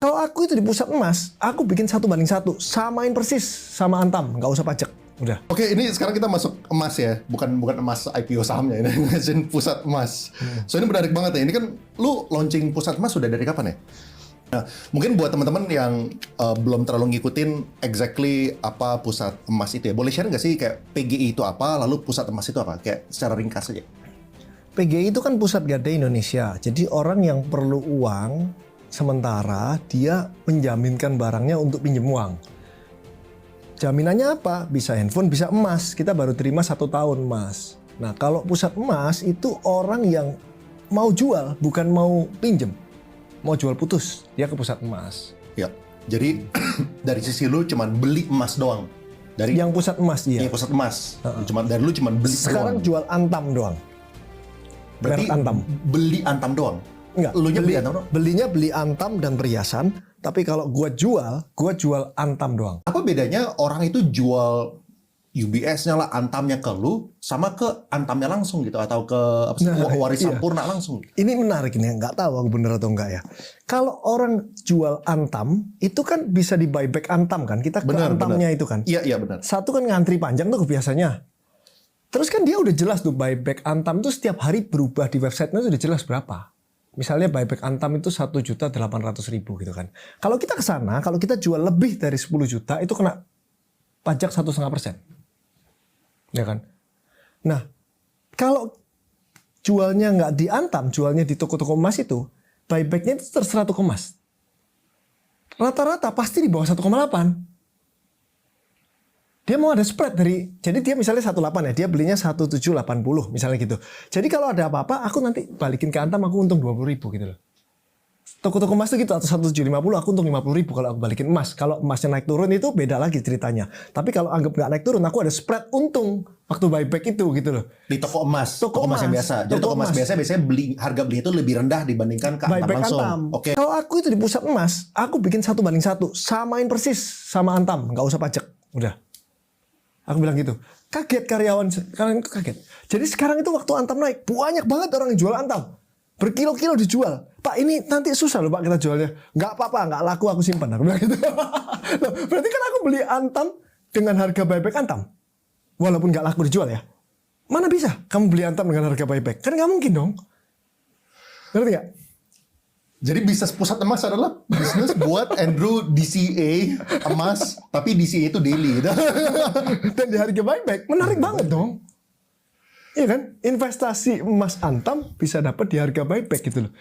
Kalau aku itu di pusat emas, aku bikin 1:1, samain persis sama Antam, nggak usah pajak, udah. Oke, ini sekarang kita masuk emas ya, bukan emas IPO sahamnya, ini ngasihin pusat emas. So ini menarik banget ya. Ini kan lu launching pusat emas sudah dari kapan ya? Nah, mungkin buat teman-teman yang belum terlalu ngikutin exactly apa pusat emas itu ya, boleh share nggak sih kayak PGI itu apa, lalu pusat emas itu apa? Kayak secara ringkas aja. PGI itu kan pusat gadai Indonesia, jadi orang yang perlu uang, sementara dia menjaminkan barangnya untuk pinjam uang. Jaminannya apa? Bisa handphone, bisa emas. Kita baru terima 1 tahun emas. Nah, kalau pusat emas itu orang yang mau jual, bukan mau pinjem. Mau jual putus, dia ke pusat emas. Ya, jadi dari sisi lu cuman beli emas doang. Dari Yang pusat emas, iya. pusat emas. Dari lu cuman beli Sekarang doang. jual Antam doang. Berarti Merek Antam. beli Antam doang. Enggak, Lu beli Antam doang. belinya beli Antam dan perhiasan, tapi kalau gua jual Antam doang. Apa bedanya orang itu jual UBS-nya lah, Antamnya ke lu, sama ke Antamnya langsung gitu, atau ke apa sih, waris iya. sampurna langsung? Ini menarik ini, nggak tahu aku bener atau enggak ya. Kalau orang jual Antam, itu kan bisa di buyback Antam kan, kita ke Antamnya itu kan. Iya, benar. Satu kan ngantri panjang tuh biasanya. Terus kan dia udah jelas tuh buyback Antam tuh setiap hari berubah di websitenya tuh udah jelas berapa. Misalnya buyback Antam itu 1.800.000 gitu kan. Kalau kita ke sana, kalau kita jual lebih dari 10 juta itu kena pajak 1,5%. Ya kan? Nah, kalau jualnya nggak di Antam, jualnya di toko-toko emas itu, buybacknya itu terserah toko emas. Rata-rata pasti di bawah 1,8. Dia mau ada spread dari, jadi dia misalnya 1,8 ya, dia belinya 1,780 misalnya gitu. Jadi kalau ada apa-apa, aku nanti balikin ke Antam, aku untung 20.000 gitu loh. Toko-toko emas itu gitu, atau 1,750 aku untung 50.000 kalau aku balikin emas. Kalau emasnya naik turun itu beda lagi ceritanya. Tapi kalau anggap nggak naik turun, aku ada spread untung waktu buyback itu gitu loh. Di toko emas, Toko emas yang emas. biasa. Jadi toko emas biasa biasanya harga beli itu lebih rendah dibandingkan ke Antam Buyback langsung. Antam. Oke. Kalau aku itu di pusat emas, aku bikin 1:1, samain persis sama Antam, nggak usah pajak, udah. Aku bilang gitu. Kaget karyawan itu kaget. Jadi sekarang itu waktu Antam naik, banyak banget orang yang jual Antam. Berkilo-kilo dijual. Pak, ini nanti susah loh Pak kita jualnya. Nggak apa-apa, nggak laku aku simpan. Aku bilang gitu. Loh, berarti kan aku beli Antam dengan harga buyback Antam. Walaupun nggak laku dijual ya. Mana bisa kamu beli Antam dengan harga buyback? Kan nggak mungkin dong. Ngerti nggak? Jadi bisnis pusat emas adalah bisnis buat Andrew DCA emas, tapi DCA itu daily. Dan di harga buyback, menarik banget dong. Iya kan? Investasi emas Antam bisa dapat di harga buyback gitu loh.